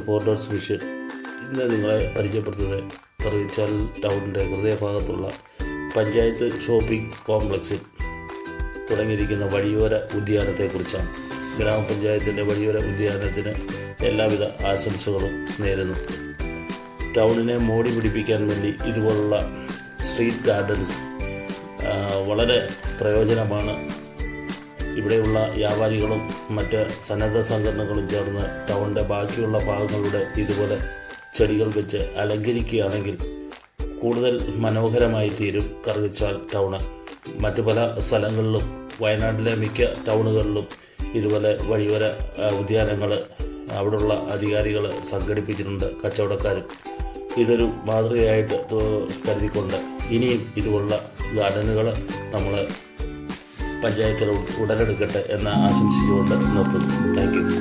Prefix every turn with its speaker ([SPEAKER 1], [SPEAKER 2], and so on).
[SPEAKER 1] Reporters vision. ഇന്ന് നിങ്ങളെ പരിചയപ്പെടുത്തുന്നത് കറുകച്ചാൽ ടൗണിൻ്റെ ഹൃദയഭാഗത്തുള്ള പഞ്ചായത്ത് ഷോപ്പിംഗ് കോംപ്ലക്സിൽ തുടങ്ങിയിരിക്കുന്ന വഴിയോര ഉദ്യാനത്തെക്കുറിച്ചാണ്. ഗ്രാമപഞ്ചായത്തിൻ്റെ വഴിയോര ഉദ്യാനത്തിന് എല്ലാവിധ ആശംസകളും നേരുന്നു. ടൗണിനെ മോടി പിടിപ്പിക്കാൻ വേണ്ടി ഇതുപോലുള്ള സ്ട്രീറ്റ് ഗാർഡൻസ് വളരെ പ്രയോജനമാണ്. ഇവിടെയുള്ള വ്യാപാരികളും മറ്റ് സന്നദ്ധ സംഘടനകളും ചേർന്ന് ടൗണിൻ്റെ ബാക്കിയുള്ള ഭാഗങ്ങളുടെ ഇതുപോലെ ചെടികൾ വെച്ച് അലങ്കരിക്കുകയാണെങ്കിൽ കൂടുതൽ മനോഹരമായി തീരും കറുകച്ചാൽ ടൗണ്. മറ്റു പല സ്ഥലങ്ങളിലും വയനാട്ടിലെ മിക്ക ടൗണുകളിലും ഇതുപോലെ വഴിയോര ഉദ്യാനങ്ങൾ അവിടെയുള്ള അധികാരികൾ സംഘടിപ്പിച്ചിട്ടുണ്ട്, കച്ചവടക്കാരും. ഇതൊരു മാതൃകയായിട്ട് കരുതിക്കൊണ്ട് ഇനിയും ഇതുപോലുള്ള ഗാർഡനുകൾ നമ്മൾ പഞ്ചായത്തിൽ ഉടലെടുക്കട്ടെ എന്ന് ആശംസിച്ചുകൊണ്ട് നിർത്തുന്നു. Thank you.